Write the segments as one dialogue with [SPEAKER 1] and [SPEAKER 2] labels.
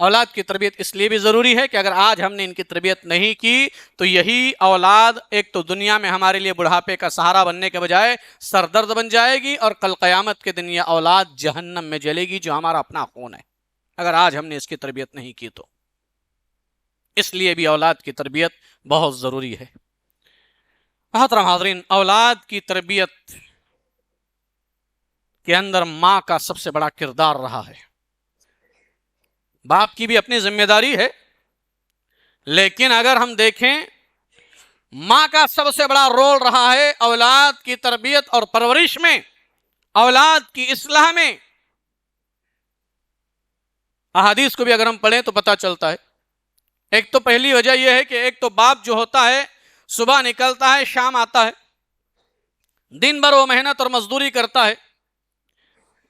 [SPEAKER 1] اولاد کی تربیت اس لیے بھی ضروری ہے کہ اگر آج ہم نے ان کی تربیت نہیں کی تو یہی اولاد ایک تو دنیا میں ہمارے لیے بڑھاپے کا سہارا بننے کے بجائے سردرد بن جائے گی، اور کل قیامت کے دن یہ اولاد جہنم میں جلے گی جو ہمارا اپنا خون ہے، اگر آج ہم نے اس کی تربیت نہیں کی تو۔ اس لیے بھی اولاد کی تربیت بہت ضروری ہے۔ محترم حاضرین، اولاد کی تربیت کے اندر ماں کا سب سے بڑا کردار رہا ہے۔ باپ کی بھی اپنی ذمہ داری ہے، لیکن اگر ہم دیکھیں ماں کا سب سے بڑا رول رہا ہے اولاد کی تربیت اور پرورش میں، اولاد کی اصلاح میں۔ احادیث کو بھی اگر ہم پڑھیں تو پتہ چلتا ہے، ایک تو پہلی وجہ یہ ہے کہ ایک تو باپ جو ہوتا ہے صبح نکلتا ہے شام آتا ہے، دن بھر وہ محنت اور مزدوری کرتا ہے،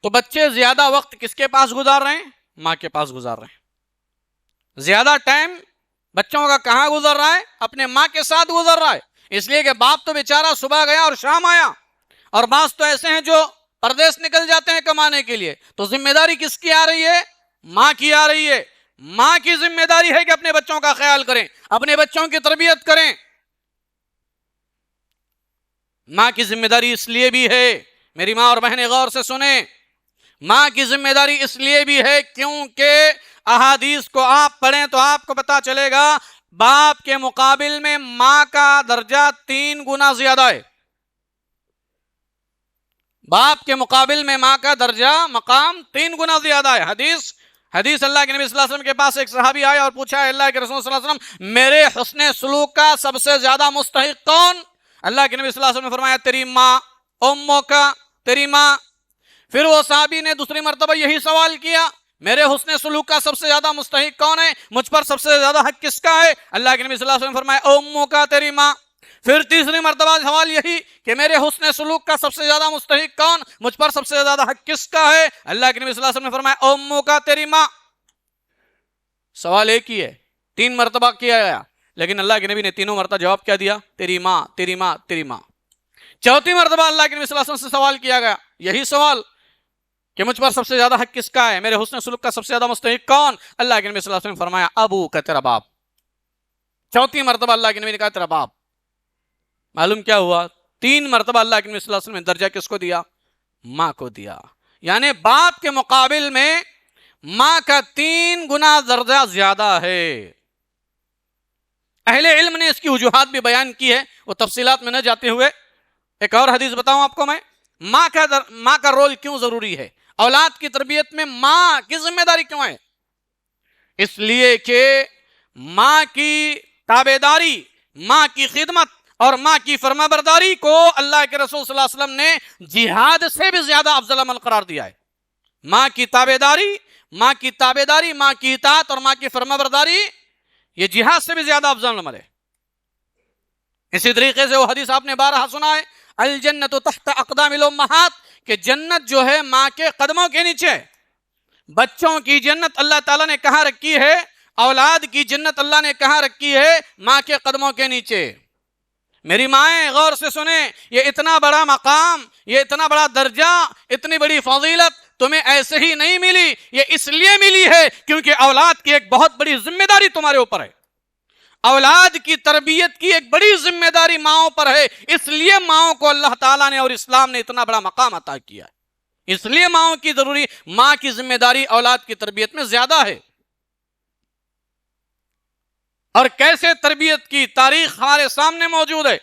[SPEAKER 1] تو بچے زیادہ وقت کس کے پاس گزار رہے ہیں؟ ماں کے پاس گزار رہے ہیں۔ زیادہ ٹائم بچوں کا کہاں گزر رہا ہے؟ اپنے ماں کے ساتھ گزر رہا ہے، اس لیے کہ باپ تو بیچارہ صبح گیا اور شام آیا، اور بعض تو ایسے ہیں جو پردیس نکل جاتے ہیں کمانے کے لیے، تو ذمہ داری کس کی آ رہی ہے؟ ماں کی آ رہی ہے۔ ماں کی ذمہ داری ہے کہ اپنے بچوں کا خیال کریں، اپنے بچوں کی تربیت کریں۔ ماں کی ذمہ داری اس لیے بھی ہے، میری ماں اور بہنیں غور سے سنیں، ماں کی ذمہ داری اس لیے بھی ہے کیونکہ احادیث کو آپ پڑھیں تو آپ کو پتا چلے گا باپ کے مقابل میں ماں کا درجہ 3 گنا زیادہ ہے۔ باپ کے مقابل میں ماں کا درجہ مقام 3 گنا زیادہ ہے۔ حدیث اللہ کے نبی صلی اللہ علیہ وسلم کے پاس ایک صحابی آیا اور پوچھا، اللہ کے رسول صلی اللہ علیہ وسلم میرے حسن سلوک کا سب سے زیادہ مستحق کون؟ اللہ کے نبی صلی اللہ علیہ وسلم نے فرمایا تیری ماں، اموں کا، تیری ماں۔ پھر وہ صحابی نے دوسری مرتبہ یہی سوال کیا، میرے حسن سلوک کا سب سے زیادہ مستحق کون ہے؟ مجھ پر سب سے زیادہ حق کس کا ہے؟ اللہ کے نبی صلی اللہ علیہ وسلم نے فرمایا اموں کا، تیری ماں۔ پھر تیسری مرتبہ سوال یہی کہ میرے حسن سلوک کا سب سے زیادہ مستحق کون؟ مجھ پر سب سے زیادہ حق کس کا ہے؟ اللہ کے نبی صلی اللہ علیہ وسلم نے فرمایا اموں کا، تیری ماں۔ سوال ایک ہی ہے، 3 مرتبہ کیا گیا، لیکن اللہ کے نبی نے تینوں مرتبہ جواب کیا دیا؟ تیری ماں، تیری ماں، تیری ماں۔ چوتھی مرتبہ اللہ کے نبی صلی اللہ علیہ وسلم سے سوال کیا گیا، یہی سوال کہ مجھ پر سب سے زیادہ حق کس کا ہے، میرے حسن سلوک کا سب سے زیادہ مستحق کون؟ اللہ کے نبی صلی اللہ علیہ وسلم نے فرمایا ابو کا، تیرا باپ۔ چوتھی مرتبہ اللہ کے نبی نے کہا تیرا باپ۔ معلوم کیا ہوا؟ 3 مرتبہ اللہ کے نبی صلی اللہ علیہ وسلم نے درجہ کس کو دیا؟ ماں کو دیا۔ یعنی باپ کے مقابل میں ماں کا 3 گنا درجہ زیادہ ہے۔ اہل علم نے اس کی وجوہات بھی بیان کی ہے، وہ تفصیلات میں نہ جاتے ہوئے ایک اور حدیث بتاؤں آپ کو میں، ماں کا رول کیوں ضروری ہے، اولاد کی تربیت میں ماں کی ذمہ داری کیوں ہے؟ اس لیے کہ ماں کی تابعداری، ماں کی خدمت اور ماں کی فرما برداری کو اللہ کے رسول صلی اللہ علیہ وسلم نے جہاد سے بھی زیادہ افضل عمل قرار دیا ہے۔ ماں کی تابعداری، ماں کی اطاعت اور ماں کی فرما برداری یہ جہاد سے بھی زیادہ افضل عمل ہے۔ اسی طریقے سے وہ حدیث آپ نے بارہا سنا ہے، الجنت تحت اقدام الامہات، کہ جنت جو ہے ماں کے قدموں کے نیچے ہے۔ بچوں کی جنت اللہ تعالیٰ نے کہاں رکھی ہے؟ اولاد کی جنت اللہ نے کہاں رکھی ہے؟ ماں کے قدموں کے نیچے۔ میری مائیں غور سے سنیں، یہ اتنا بڑا مقام، یہ اتنا بڑا درجہ، اتنی بڑی فضیلت تمہیں ایسے ہی نہیں ملی، یہ اس لیے ملی ہے کیونکہ اولاد کی ایک بہت بڑی ذمہ داری تمہارے اوپر ہے۔ اولاد کی تربیت کی ایک بڑی ذمہ داری ماؤں پر ہے، اس لیے ماؤں کو اللہ تعالیٰ نے اور اسلام نے اتنا بڑا مقام عطا کیا ہے۔ اس لیے ماں کی ذمہ داری اولاد کی تربیت میں زیادہ ہے۔ اور کیسے تربیت کی تاریخ ہمارے سامنے موجود ہے۔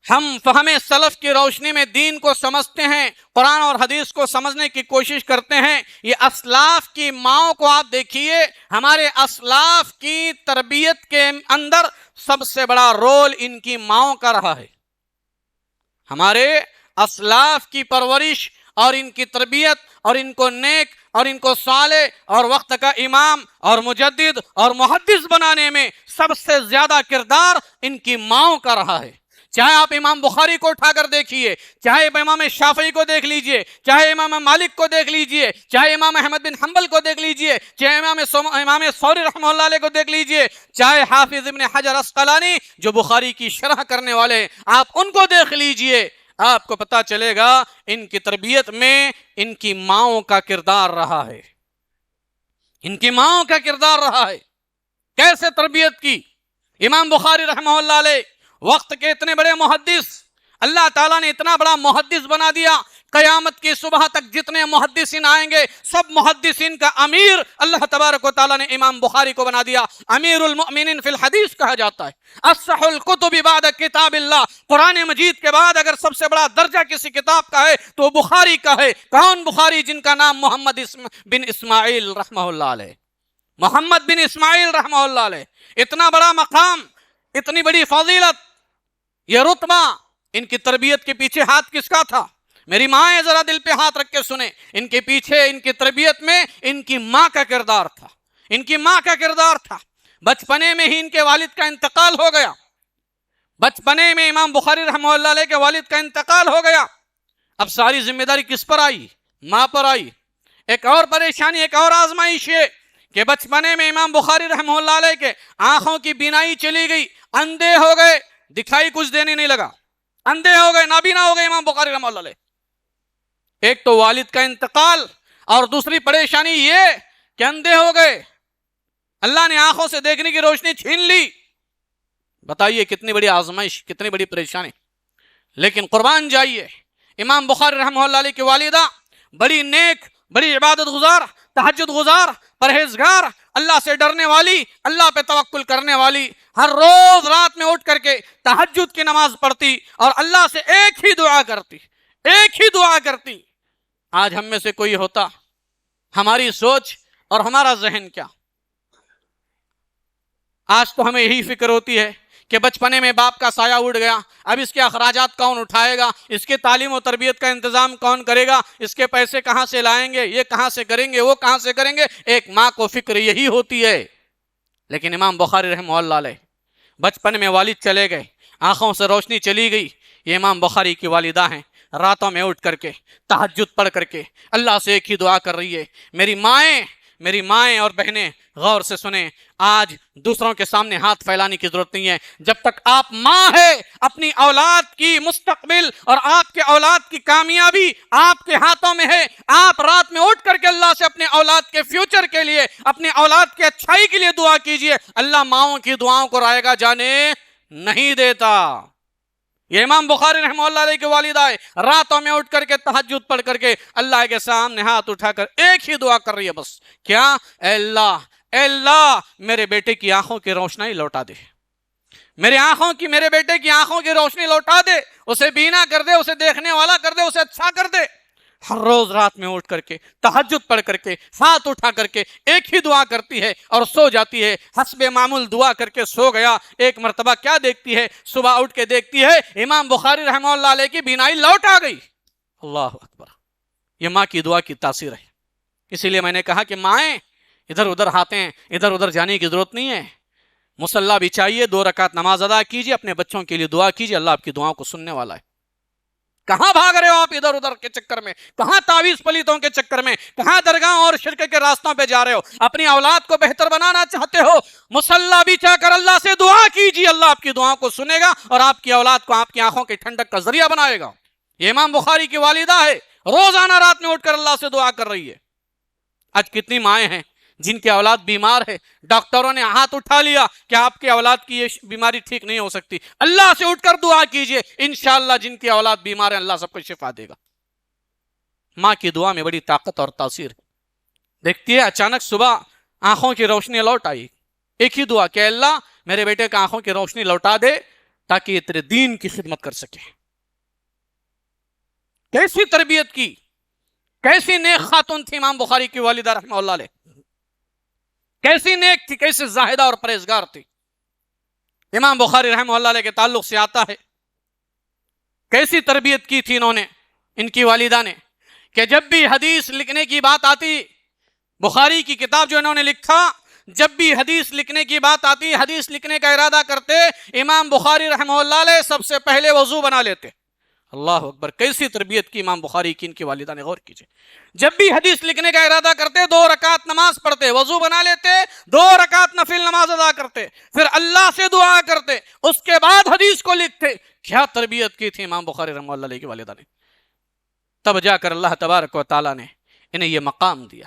[SPEAKER 1] ہم فہم سلف کی روشنی میں دین کو سمجھتے ہیں، قرآن اور حدیث کو سمجھنے کی کوشش کرتے ہیں۔ یہ اسلاف کی ماؤں کو آپ دیکھیے، ہمارے اسلاف کی تربیت کے اندر سب سے بڑا رول ان کی ماؤں کا رہا ہے۔ ہمارے اسلاف کی پرورش اور ان کی تربیت اور ان کو نیک اور ان کو صالح اور وقت کا امام اور مجدد اور محدث بنانے میں سب سے زیادہ کردار ان کی ماؤں کا رہا ہے۔ چاہے آپ امام بخاری کو اٹھا کر دیکھیے، چاہے امام شافعی کو دیکھ لیجئے، چاہے امام مالک کو دیکھ لیجئے، چاہے امام احمد بن حنبل کو دیکھ لیجئے، چاہے امام ثوری رحمہ اللہ علیہ کو دیکھ لیجئے، چاہے حافظ ابن حجر عسقلانی جو بخاری کی شرح کرنے والے ہیں، آپ ان کو دیکھ لیجئے، آپ کو پتا چلے گا ان کی تربیت میں ان کی ماؤں کا کردار رہا ہے۔ ان کی ماؤں کا کردار رہا ہے، کیسے تربیت کی۔ امام بخاری رحمہ اللہ علیہ وقت کے اتنے بڑے محدث، اللہ تعالیٰ نے اتنا بڑا محدث بنا دیا، قیامت کی صبح تک جتنے محدثین آئیں گے سب محدثین کا امیر اللہ تبارک و تعالیٰ نے امام بخاری کو بنا دیا۔ امیر المؤمنین فی الحدیث کہا جاتا ہے، اصح الکتب بعد کتاب اللہ، قرآن مجید کے بعد اگر سب سے بڑا درجہ کسی کتاب کا ہے تو بخاری کا ہے۔ کون بخاری؟ جن کا نام محمد بن اسماعیل رحمہ اللہ علیہ، محمد بن اسماعیل رحمہ اللہ علیہ۔ اتنا بڑا مقام، اتنی بڑی فضیلت، یہ رتبہ، ان کی تربیت کے پیچھے ہاتھ کس کا تھا؟ میری ماں ذرا دل پہ ہاتھ رکھ کے سنیں، ان کے پیچھے، ان کی تربیت میں ان کی ماں کا کردار تھا، ان کی ماں کا کردار تھا۔ بچپنے میں ہی ان کے والد کا انتقال ہو گیا، بچپنے میں امام بخاری رحمہ اللہ علیہ کے والد کا انتقال ہو گیا۔ اب ساری ذمہ داری کس پر آئی؟ ماں پر آئی۔ ایک اور پریشانی، ایک اور آزمائش ہے کہ بچپنے میں امام بخاری رحمہ اللہ علیہ کے آنکھوں کی بینائی چلی گئی، اندھے ہو گئے، دکھائی کچھ دینے نہیں لگا، اندھے ہو گئے، نابینا ہو گئے امام بخاری رحمہ اللہ علیہ۔ ایک تو والد کا انتقال، اور دوسری پریشانی یہ کہ اندھے ہو گئے، اللہ نے آنکھوں سے دیکھنے کی روشنی چھین لی۔ بتائیے کتنی بڑی آزمائش، کتنی بڑی پریشانی۔ لیکن قربان جائیے، امام بخاری رحمہ اللہ علیہ کی والدہ بڑی نیک، بڑی عبادت گزار، تہجد گزار، پرہیزگار، اللہ سے ڈرنے والی، اللہ پہ توکل کرنے والی، ہر روز رات میں اٹھ کر کے تہجد کی نماز پڑھتی اور اللہ سے ایک ہی دعا کرتی، ایک ہی دعا کرتی۔ آج ہم میں سے کوئی ہوتا، ہماری سوچ اور ہمارا ذہن کیا؟ آج تو ہمیں یہی فکر ہوتی ہے کہ بچپنے میں باپ کا سایہ اڑ گیا، اب اس کے اخراجات کون اٹھائے گا، اس کے تعلیم و تربیت کا انتظام کون کرے گا، اس کے پیسے کہاں سے لائیں گے، یہ کہاں سے کریں گے، وہ کہاں سے کریں گے۔ ایک ماں کو فکر یہی ہوتی ہے۔ لیکن امام بخاری رحمہ اللہ علیہ بچپن میں والد چلے گئے، آنکھوں سے روشنی چلی گئی۔ یہ امام بخاری کی والدہ ہیں، راتوں میں اٹھ کر کے تہجد پڑھ کر کے اللہ سے ایک ہی دعا کر رہی ہے۔ میری مائیں اور بہنیں غور سے سنیں، آج دوسروں کے سامنے ہاتھ پھیلانے کی ضرورت نہیں ہے۔ جب تک آپ ماں ہے، اپنی اولاد کی مستقبل اور آپ کے اولاد کی کامیابی آپ کے ہاتھوں میں ہے۔ آپ رات میں اٹھ کر کے اللہ سے اپنے اولاد کے فیوچر کے لیے، اپنے اولاد کے اچھائی کے لیے دعا کیجئے۔ اللہ ماؤں کی دعاؤں کو رائے گا جانے نہیں دیتا۔ یہ امام بخاری رحمہ اللہ علیہ کے والدہ ہے، راتوں میں اٹھ کر کے تہجد پڑھ کر کے اللہ کے سامنے ہاتھ اٹھا کر ایک ہی دعا کر رہی ہے، بس کیا؟ اے اللہ میرے بیٹے کی آنکھوں کی روشنی لوٹا دے، میرے بیٹے کی آنکھوں کی روشنی لوٹا دے، اسے بینا کر دے، اسے دیکھنے والا کر دے، اسے اچھا کر دے۔ ہر روز رات میں اٹھ کر کے تہجد پڑھ کر کے ہاتھ اٹھا کر کے ایک ہی دعا کرتی ہے اور سو جاتی ہے۔ حسب معمول دعا کر کے سو گیا، ایک مرتبہ کیا دیکھتی ہے؟ صبح اٹھ کے دیکھتی ہے امام بخاری رحمہ اللہ علیہ کی بینائی لوٹ آ گئی۔ اللہ اکبر! یہ ماں کی دعا کی تاثیر ہے۔ اسی لیے میں نے کہا کہ مائیں ادھر ادھر ہاتھیں ادھر ادھر جانے کی ضرورت نہیں ہے۔ مصلی بچھائیے، 2 رکعت نماز ادا کیجیے، اپنے بچوں کے لیے دعا کیجیے، اللہ آپ کی دعاؤں کو سننے والا ہے۔ کہاں بھاگ رہے ہو آپ ادھر ادھر کے چکر میں؟ کہاں تعویذ پلیتوں کے چکر میں؟ کہاں درگاہ اور شرک کے راستوں پہ جا رہے ہو؟ اپنی اولاد کو بہتر بنانا چاہتے ہو، مصلی بچھا کر اللہ سے دعا کیجیے، اللہ آپ کی دعاؤں کو سنے گا اور آپ کی اولاد کو آپ کی آنکھوں کی ٹھنڈک کا ذریعہ بنائے گا۔ یہ امام بخاری کی والدہ ہے، روزانہ رات میں اٹھ کر اللہ سے دعا کر رہی ہے۔ آج کتنی مائیں ہیں جن کی اولاد بیمار ہے، ڈاکٹروں نے ہاتھ اٹھا لیا کہ آپ کی اولاد کی یہ بیماری ٹھیک نہیں ہو سکتی، اللہ سے اٹھ کر دعا کیجئے، انشاءاللہ جن کی اولاد بیمار ہے اللہ سب کو شفا دے گا۔ ماں کی دعا میں بڑی طاقت اور تاثیر ہے۔ دیکھتی ہے اچانک صبح آنکھوں کی روشنی لوٹ آئی، ایک ہی دعا کہ اللہ میرے بیٹے کا آنکھوں کی روشنی لوٹا دے تاکہ یہ تیرے دین کی خدمت کر سکے۔ کیسی تربیت کی، کیسی نیک خاتون تھی امام بخاری کی والدہ رحمہ اللہ علیہ، کیسی نیک تھی، کیسی زاہدہ اور پرہیزگار تھی۔ امام بخاری رحمہ اللہ علیہ کے تعلق سے آتا ہے کیسی تربیت کی تھی انہوں نے، ان کی والدہ نے، کہ جب بھی حدیث لکھنے کی بات آتی، بخاری کی کتاب جو انہوں نے لکھا، جب بھی حدیث لکھنے کی بات آتی، حدیث لکھنے کا ارادہ کرتے، امام بخاری رحمہ اللہ علیہ سب سے پہلے وضو بنا لیتے۔ اللہ اکبر! کیسی تربیت کی امام بخاری کی ان کی والدہ نے، غور کیجئے۔ جب بھی حدیث لکھنے کا ارادہ کرتے 2 رکعت نماز پڑھتے، وضو بنا لیتے، 2 رکعت نفل نماز ادا کرتے، پھر اللہ سے دعا کرتے، اس کے بعد حدیث کو لکھتے۔ کیا تربیت کی تھی امام بخاری رحمہ اللہ علیہ کی والدہ نے! تب جا کر اللہ تبارک و تعالیٰ نے انہیں یہ مقام دیا۔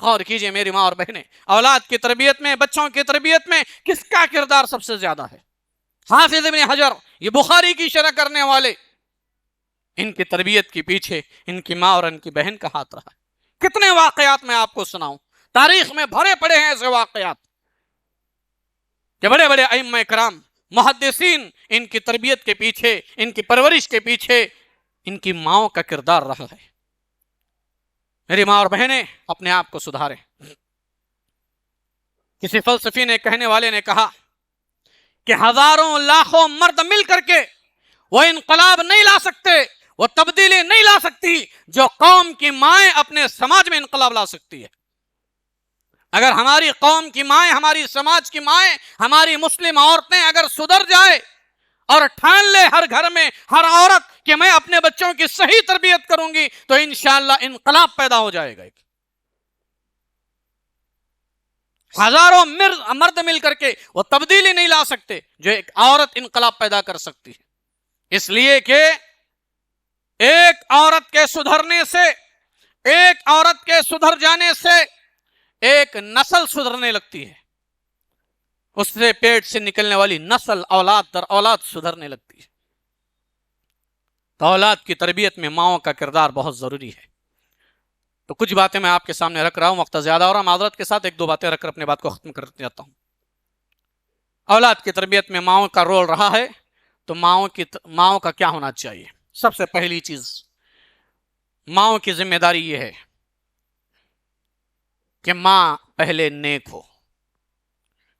[SPEAKER 1] غور کیجئے میری ماں اور بہنیں، اولاد کی تربیت میں، بچوں کی تربیت میں کس کا کردار سب سے زیادہ ہے؟ حافظ ابن حجر، یہ بخاری کی شرح کرنے والے، ان کی تربیت کے پیچھے ان کی ماں اور ان کی بہن کا ہاتھ رہا ہے۔ کتنے واقعات میں آپ کو سناؤں، تاریخ میں بھرے پڑے ہیں ایسے واقعات کہ بڑے بڑے ائمہ کرام، محدثین، ان کی تربیت کے پیچھے، ان کی پرورش کے پیچھے ان کی ماں کا کردار رہا ہے۔ میری ماں اور بہنیں، اپنے آپ کو سدھاریں۔ کسی فلسفی نے، کہنے والے نے کہا کہ ہزاروں لاکھوں مرد مل کر کے وہ انقلاب نہیں لا سکتے، وہ تبدیلی نہیں لا سکتی جو قوم کی مائیں اپنے سماج میں انقلاب لا سکتی ہے۔ اگر ہماری قوم کی مائیں، ہماری سماج کی مائیں، ہماری مسلم عورتیں اگر سدھر جائے اور ٹھان لے ہر گھر میں ہر عورت کہ میں اپنے بچوں کی صحیح تربیت کروں گی، تو انشاءاللہ انقلاب پیدا ہو جائے گا۔ ہزاروں مرد مل کر کے وہ تبدیلی نہیں لا سکتے جو ایک عورت انقلاب پیدا کر سکتی ہے۔ اس لیے کہ ایک عورت کے سدھرنے سے، ایک عورت کے سدھر جانے سے ایک نسل سدھرنے لگتی ہے، اس سے پیٹ سے نکلنے والی نسل اولاد در اولاد سدھرنے لگتی ہے۔ تو اولاد کی تربیت میں ماؤں کا کردار بہت ضروری ہے۔ تو کچھ باتیں میں آپ کے سامنے رکھ رہا ہوں، وقت زیادہ ہو رہا، معذرت کے ساتھ ایک دو باتیں رکھ کر اپنے بات کو ختم کرتے جاتا ہوں۔ اولاد کی تربیت میں ماؤں کا رول رہا ہے، تو ماؤں کا کیا ہونا چاہیے؟ سب سے پہلی چیز، ماؤں کی ذمہ داری یہ ہے کہ ماں پہلے نیک ہو،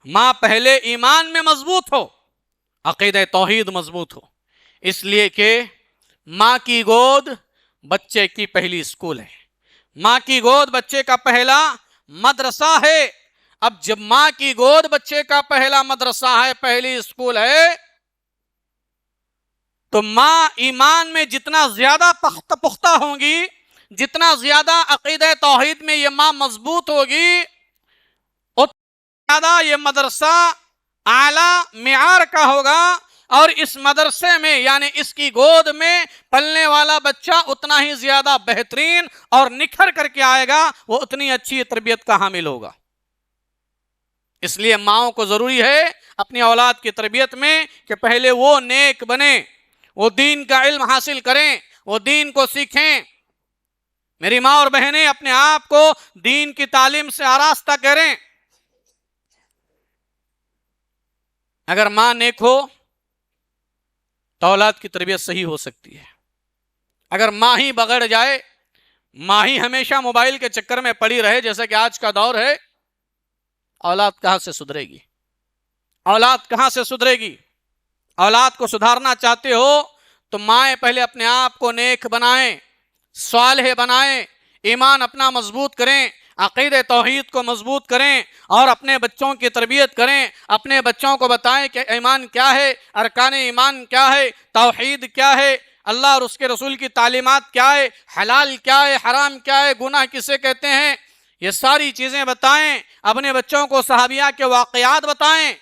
[SPEAKER 1] ماں پہلے ایمان میں مضبوط ہو، عقیدہ توحید مضبوط ہو۔ اس لیے کہ ماں کی گود بچے کی پہلی اسکول ہے، ماں کی گود بچے کا پہلا مدرسہ ہے۔ اب جب ماں کی گود بچے کا پہلا مدرسہ ہے، پہلی اسکول ہے، تو ماں ایمان میں جتنا زیادہ پختہ ہوں گی، جتنا زیادہ عقیدہ توحید میں یہ ماں مضبوط ہوگی، اتنا زیادہ یہ مدرسہ اعلیٰ معیار کا ہوگا، اور اس مدرسے میں یعنی اس کی گود میں پلنے والا بچہ اتنا ہی زیادہ بہترین اور نکھر کر کے آئے گا، وہ اتنی اچھی تربیت کا حامل ہوگا۔ اس لیے ماؤں کو ضروری ہے اپنی اولاد کی تربیت میں کہ پہلے وہ نیک بنے، وہ دین کا علم حاصل کریں، وہ دین کو سیکھیں۔ میری ماں اور بہنیں، اپنے آپ کو دین کی تعلیم سے آراستہ کریں۔ اگر ماں نیک ہو تو اولاد کی تربیت صحیح ہو سکتی ہے۔ اگر ماں ہی بگڑ جائے، ماں ہی ہمیشہ موبائل کے چکر میں پڑی رہے جیسے کہ آج کا دور ہے، اولاد کہاں سے سدھرے گی؟ اولاد کہاں سے سدھرے گی؟ اولاد کو سدھارنا چاہتے ہو تو مائیں پہلے اپنے آپ کو نیک بنائیں، صالح بنائیں، ایمان اپنا مضبوط کریں، عقیدہ توحید کو مضبوط کریں، اور اپنے بچوں کی تربیت کریں۔ اپنے بچوں کو بتائیں کہ ایمان کیا ہے، ارکان ایمان کیا ہے، توحید کیا ہے، اللہ اور اس کے رسول کی تعلیمات کیا ہے، حلال کیا ہے، حرام کیا ہے، گناہ کسے کہتے ہیں، یہ ساری چیزیں بتائیں۔ اپنے بچوں کو صحابیہ کے واقعات بتائیں۔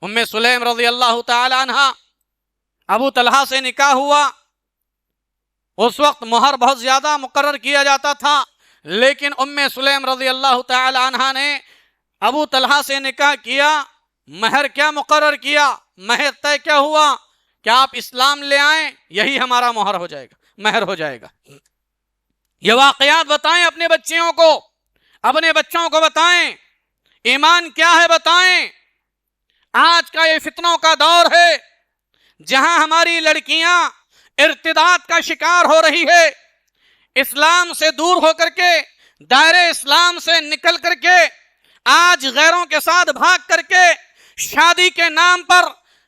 [SPEAKER 1] ام سلیم رضی اللہ تعالی عنہ، ابو طلحہ سے نکاح ہوا، اس وقت مہر بہت زیادہ مقرر کیا جاتا تھا، لیکن ام سلیم رضی اللہ تعالی عنہ نے ابو طلحہ سے نکاح کیا۔ مہر کیا مقرر کیا؟ مہر طے کیا ہوا کہ آپ اسلام لے آئیں، یہی ہمارا مہر ہو جائے گا، مہر ہو جائے گا۔ یہ واقعات بتائیں اپنے بچیوں کو، اپنے بچوں کو بتائیں، ایمان کیا ہے بتائیں۔ آج کا یہ فتنوں کا دور ہے جہاں ہماری لڑکیاں ارتداد کا شکار ہو رہی ہے، اسلام سے دور ہو کر کے، دائرے اسلام سے نکل کر کے، آج غیروں کے ساتھ بھاگ کر کے شادی کے نام پر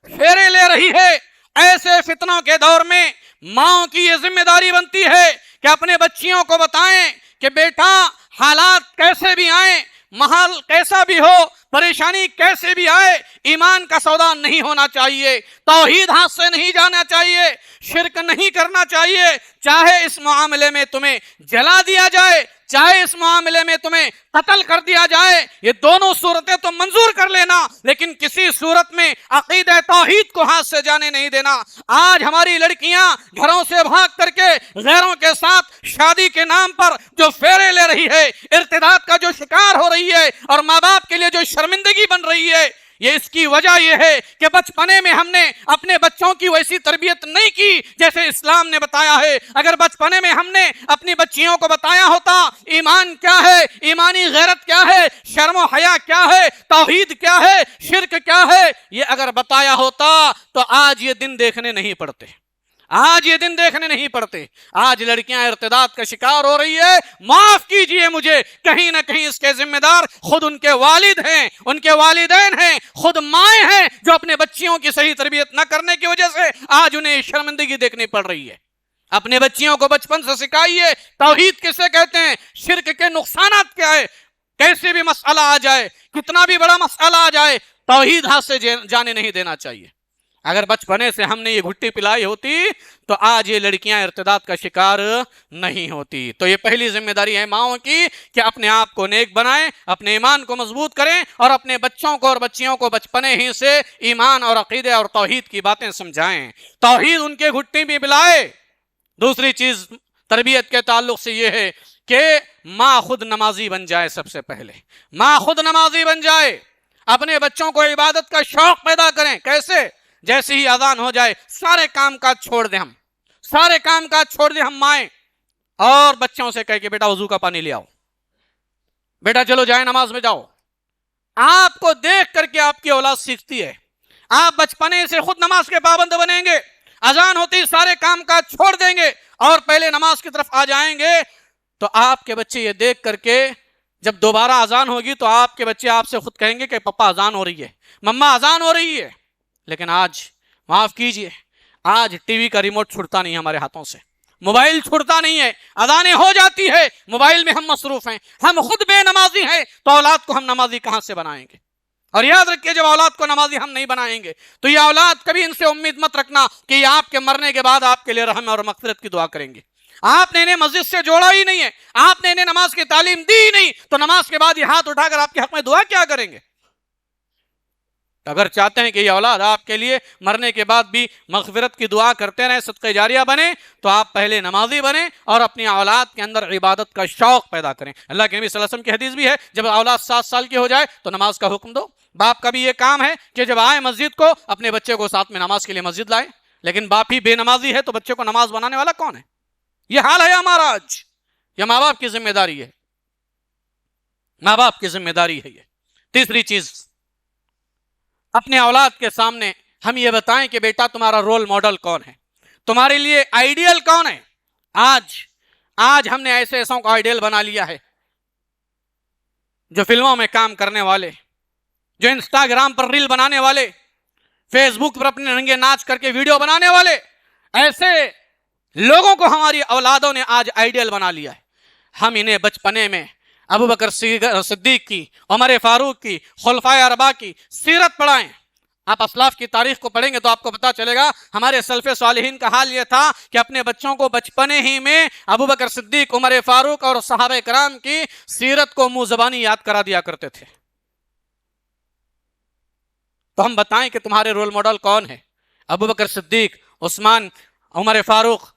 [SPEAKER 1] پھیرے لے رہی ہے۔ ایسے فتنوں کے دور میں ماؤں کی یہ ذمہ داری بنتی ہے کہ اپنے بچیوں کو بتائیں کہ بیٹا، حالات کیسے بھی آئیں، محال کیسا بھی ہو، پریشانی کیسے بھی آئے، ایمان کا سودا نہیں ہونا چاہیے، توحید ہاتھ سے نہیں جانا چاہیے، شرک نہیں کرنا چاہیے، چاہے اس معاملے میں تمہیں جلا دیا جائے، چاہے اس معاملے میں تمہیں قتل کر دیا جائے، یہ دونوں صورتیں تو منظور کر لینا، لیکن کسی صورت میں عقیدہ توحید کو ہاتھ سے جانے نہیں دینا۔ آج ہماری لڑکیاں گھروں سے بھاگ کر کے غیروں کے ساتھ شادی کے نام پر جو پھیرے لے رہی ہے، ارتداد کا جو شکار ہو رہی ہے، اور ماں باپ کے لیے جو شرمندگی بن رہی ہے، یہ اس کی وجہ یہ ہے کہ بچپنے میں ہم نے اپنے بچوں کی ویسی تربیت نہیں کی جیسے اسلام نے بتایا ہے۔ اگر بچپنے میں ہم نے اپنی بچیوں کو بتایا ہوتا ایمان کیا ہے، ایمانی غیرت کیا ہے، شرم و حیا کیا ہے، توحید کیا ہے، شرک کیا ہے، یہ اگر بتایا ہوتا تو آج یہ دن دیکھنے نہیں پڑتے، آج یہ دن دیکھنے نہیں پڑتے۔ آج لڑکیاں ارتداد کا شکار ہو رہی ہے، معاف کیجئے مجھے، کہیں نہ کہیں اس کے ذمہ دار خود ان کے والد ہیں، ان کے والدین ہیں، خود مائیں ہیں جو اپنے بچیوں کی صحیح تربیت نہ کرنے کی وجہ سے آج انہیں شرمندگی دیکھنی پڑ رہی ہے۔ اپنے بچیوں کو بچپن سے سکھائیے توحید کسے کہتے ہیں، شرک کے نقصانات کیا ہے، کیسے بھی مسئلہ آ جائے، کتنا بھی بڑا مسئلہ آ جائے، توحید ہاتھ سے جانے نہیں دینا چاہیے۔ اگر بچپنے سے ہم نے یہ گھٹی پلائی ہوتی تو آج یہ لڑکیاں ارتداد کا شکار نہیں ہوتی۔ تو یہ پہلی ذمہ داری ہے ماؤں کی کہ اپنے آپ کو نیک بنائیں، اپنے ایمان کو مضبوط کریں، اور اپنے بچوں کو اور بچیوں کو بچپنے ہی سے ایمان اور عقیدے اور توحید کی باتیں سمجھائیں، توحید ان کے گھٹی بھی پلائے۔ دوسری چیز تربیت کے تعلق سے یہ ہے کہ ماں خود نمازی بن جائے۔ سب سے پہلے ماں خود نمازی بن جائے، اپنے بچوں کو عبادت کا شوق پیدا کریں۔ کیسے؟ جیسے ہی اذان ہو جائے سارے کام کاج چھوڑ دیں، ہم سارے کام کاج چھوڑ دیں، ہم مائیں، اور بچوں سے کہہ کہ بیٹا وضو کا پانی لے آؤ، بیٹا چلو جائے نماز میں جاؤ۔ آپ کو دیکھ کر کے آپ کی اولاد سیکھتی ہے۔ آپ بچپنے سے خود نماز کے پابند بنیں گے، اذان ہوتی سارے کام کاج چھوڑ دیں گے اور پہلے نماز کی طرف آ جائیں گے، تو آپ کے بچے یہ دیکھ کر کے جب دوبارہ اذان ہوگی تو آپ کے بچے آپ سے خود کہیں گے کہ پپا اذان ہو رہی ہے، مما اذان ہو رہی ہے۔ لیکن آج معاف کیجئے، آج ٹی وی کا ریموٹ چھوٹتا نہیں ہمارے ہاتھوں سے، موبائل چھوٹتا نہیں ہے، اذانیں ہو جاتی ہے، موبائل میں ہم مصروف ہیں، ہم خود بے نمازی ہیں، تو اولاد کو ہم نمازی کہاں سے بنائیں گے؟ اور یاد رکھیے جب اولاد کو نمازی ہم نہیں بنائیں گے تو یہ اولاد کبھی ان سے امید مت رکھنا کہ یہ آپ کے مرنے کے بعد آپ کے لیے رحم اور مغفرت کی دعا کریں گے۔ آپ نے انہیں مسجد سے جوڑا ہی نہیں ہے، آپ نے انہیں نماز کی تعلیم دی ہی نہیں، تو نماز کے بعد یہ ہاتھ اٹھا کر آپ کے حق میں دعا کیا کریں گے؟ اگر چاہتے ہیں کہ یہ اولاد آپ کے لیے مرنے کے بعد بھی مغفرت کی دعا کرتے رہیں، صدقہ جاریہ بنے، تو آپ پہلے نمازی بنیں اور اپنی اولاد کے اندر عبادت کا شوق پیدا کریں۔ اللہ کے نبی صلی اللہ علیہ وسلم کی حدیث بھی ہے جب اولاد 7 سال کی ہو جائے تو نماز کا حکم دو۔ باپ کا بھی یہ کام ہے کہ جب آئے مسجد کو اپنے بچے کو ساتھ میں نماز کے لیے مسجد لائے، لیکن باپ ہی بے نمازی ہے تو بچے کو نماز بنانے والا کون ہے؟ یہ حال ہے ہمارا آج۔ یہ ماں باپ کی ذمہ داری ہے، ماں باپ کی ذمہ داری ہے یہ۔ تیسری چیز، اپنے اولاد کے سامنے ہم یہ بتائیں کہ بیٹا تمہارا رول ماڈل کون ہے، تمہارے لیے آئیڈیل کون ہے۔ آج ہم نے ایسوں کو آئیڈیل بنا لیا ہے جو فلموں میں کام کرنے والے، جو انسٹاگرام پر ریل بنانے والے، فیس بک پر اپنے رنگے ناچ کر کے ویڈیو بنانے والے، ایسے لوگوں کو ہماری اولادوں نے آج آئیڈیل بنا لیا ہے۔ ہم انہیں بچپنے میں ابو بکر صدیق کی، عمر فاروق کی، خلفائے اربعہ کی سیرت پڑھائیں۔ آپ اسلاف کی تاریخ کو پڑھیں گے تو آپ کو پتا چلے گا ہمارے سلف صالحین کا حال یہ تھا کہ اپنے بچوں کو بچپنے ہی میں ابو بکر صدیق، عمر فاروق اور صحابہ کرام کی سیرت کو منہ زبانی یاد کرا دیا کرتے تھے۔ تو ہم بتائیں کہ تمہارے رول ماڈل کون ہے؟ ابو بکر صدیق، عثمان، عمر فاروق۔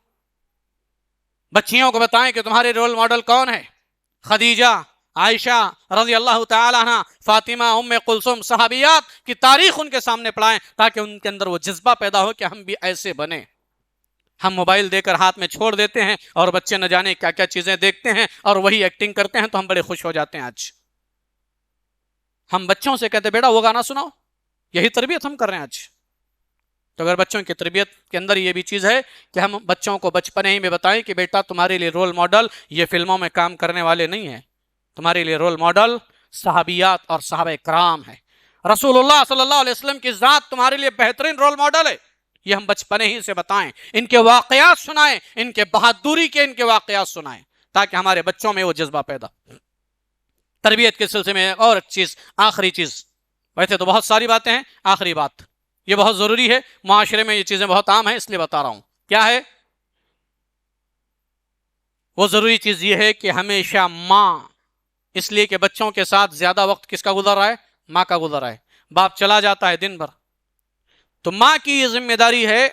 [SPEAKER 1] بچیوں کو بتائیں کہ تمہارے رول ماڈل کون ہے؟ خدیجہ، عائشہ رضی اللہ تعالی عنہ، فاطمہ، ام کلثوم، صحابیات کی تاریخ ان کے سامنے پڑھائیں تاکہ ان کے اندر وہ جذبہ پیدا ہو کہ ہم بھی ایسے بنیں۔ ہم موبائل دے کر ہاتھ میں چھوڑ دیتے ہیں اور بچے نہ جانے کیا کیا چیزیں دیکھتے ہیں اور وہی ایکٹنگ کرتے ہیں تو ہم بڑے خوش ہو جاتے ہیں۔ آج ہم بچوں سے کہتے ہیں بیٹا وہ گانا سناؤ، یہی تربیت ہم کر رہے ہیں آج۔ تو اگر بچوں کی تربیت کے اندر یہ بھی چیز ہے کہ ہم بچوں کو بچپنے ہی میں بتائیں کہ بیٹا تمہارے لیے رول ماڈل یہ فلموں میں کام کرنے والے نہیں ہیں، تمہارے لیے رول ماڈل صحابیات اور صحابہ کرام ہے، رسول اللہ صلی اللہ علیہ وسلم کی ذات تمہارے لیے بہترین رول ماڈل ہے۔ یہ ہم بچپنے ہی سے بتائیں، ان کے واقعات سنائیں، ان کے بہادری کے ان کے واقعات سنائیں تاکہ ہمارے بچوں میں وہ جذبہ پیدا۔ تربیت کے سلسلے میں اور چیز، آخری چیز، ویسے تو بہت ساری باتیں ہیں، آخری بات یہ بہت ضروری ہے، معاشرے میں یہ چیزیں بہت عام ہیں اس لیے بتا رہا ہوں۔ کیا ہے وہ ضروری چیز؟ یہ ہے کہ ہمیشہ ماں، اس لیے کہ بچوں کے ساتھ زیادہ وقت کس کا گزر رہا ہے؟ ماں کا گزر رہا ہے. باپ چلا جاتا ہے دن بھر، تو ماں کی یہ ذمہ داری ہے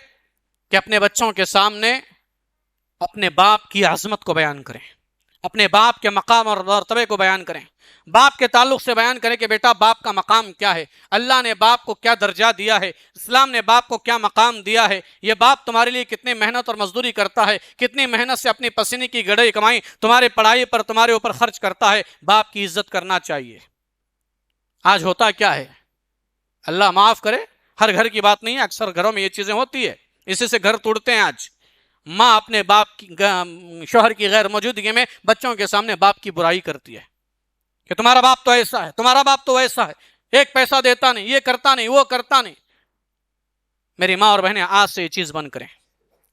[SPEAKER 1] کہ اپنے بچوں کے سامنے اپنے باپ کی عظمت کو بیان کریں، اپنے باپ کے مقام اور مرتبے کو بیان کریں، باپ کے تعلق سے بیان کریں کہ بیٹا باپ کا مقام کیا ہے، اللہ نے باپ کو کیا درجہ دیا ہے، اسلام نے باپ کو کیا مقام دیا ہے، یہ باپ تمہارے لیے کتنی محنت اور مزدوری کرتا ہے، کتنی محنت سے اپنی پسینے کی گڑھئی کمائی تمہارے پڑھائی پر تمہارے اوپر خرچ کرتا ہے. باپ کی عزت کرنا چاہیے. آج ہوتا کیا ہے، اللہ معاف کرے، ہر گھر کی بات نہیں ہے، اکثر گھروں میں یہ چیزیں ہوتی ہے، اسی سے گھر توڑتے ہیں. آج ماں اپنے باپ کی شوہر کی غیر موجودگی میں بچوں کے سامنے باپ کی برائی کرتی ہے کہ تمہارا باپ تو ایسا ہے، تمہارا باپ تو ایسا ہے، ایک پیسہ دیتا نہیں، یہ کرتا نہیں، وہ کرتا نہیں. میری ماں اور بہنیں، آج سے یہ چیز بند کریں،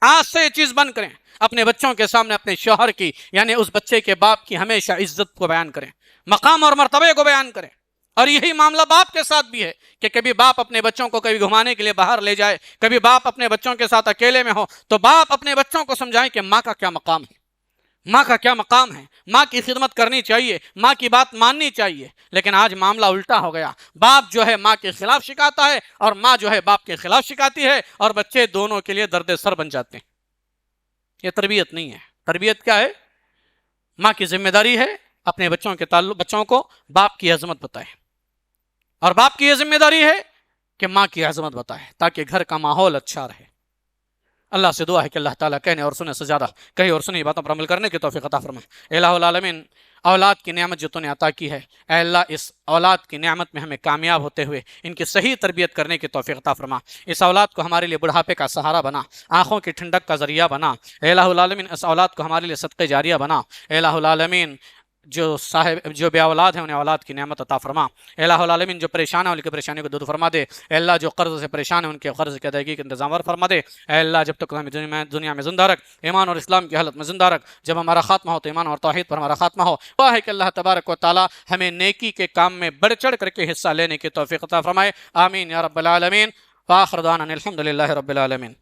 [SPEAKER 1] آج سے یہ چیز بند کریں. اپنے بچوں کے سامنے اپنے شوہر کی، یعنی اس بچے کے باپ کی ہمیشہ عزت کو بیان کریں، مقام اور مرتبے کو بیان کریں. اور یہی معاملہ باپ کے ساتھ بھی ہے کہ کبھی باپ اپنے بچوں کو کبھی گھمانے کے لیے باہر لے جائے، کبھی باپ اپنے بچوں کے ساتھ اکیلے میں ہو، تو باپ اپنے بچوں کو سمجھائیں کہ ماں کا کیا مقام ہے، ماں کا کیا مقام ہے، ماں کی خدمت کرنی چاہیے، ماں کی بات ماننی چاہیے. لیکن آج معاملہ الٹا ہو گیا، باپ جو ہے ماں کے خلاف شکاتا ہے اور ماں جو ہے باپ کے خلاف شکاتی ہے، اور بچے دونوں کے لیے درد سر بن جاتے ہیں. یہ تربیت نہیں ہے. تربیت کیا ہے؟ ماں کی ذمہ داری ہے اپنے بچوں کو باپ کی عظمت بتائے، اور باپ کی یہ ذمہ داری ہے کہ ماں کی عظمت بتائے تاکہ گھر کا ماحول اچھا رہے. اللہ سے دعا ہے کہ اللہ تعالیٰ کہنے اور سنے سے زیادہ کہی اور سنی باتوں پر عمل کرنے کی توفیق عطا فرمائے. الہ العالمین، اولاد کی نعمت جو تو نے عطا کی ہے، اے اللہ اس اولاد کی نعمت میں ہمیں کامیاب ہوتے ہوئے ان کی صحیح تربیت کرنے کی توفیق عطا فرما. اس اولاد کو ہمارے لیے بڑھاپے کا سہارا بنا، آنکھوں کی ٹھنڈک کا ذریعہ بنا. اے الہ العالمین، اس اولاد کو ہمارے لیے صدقہ جاریہ بنا. اے الہ العالمین، جو بے اولاد ہیں انہیں اولاد کی نعمت عطا فرما. اے الہ العالمین، جو پریشان ہیں ان کی پریشانی کو دور فرما دے. اے اللہ، جو قرض سے پریشان ہیں ان کے قرض کی ادائیگی کا انتظام فرما دے. اے اللہ، جب تک ہمیں دنیا میں زندہ رکھ، ایمان اور اسلام کی حالت میں زندہ رکھ. جب ہمارا خاتمہ ہو تو ایمان اور توحید پر ہمارا خاتمہ ہو. دعا ہے کہ اللہ تبارک و تعالی ہمیں نیکی کے کام میں بڑھ چڑھ کر کے حصہ لینے کی توفیق عطا فرمائے. آمین یا رب العالمین. وآخر دعوانا الحمد للہ رب العالمین.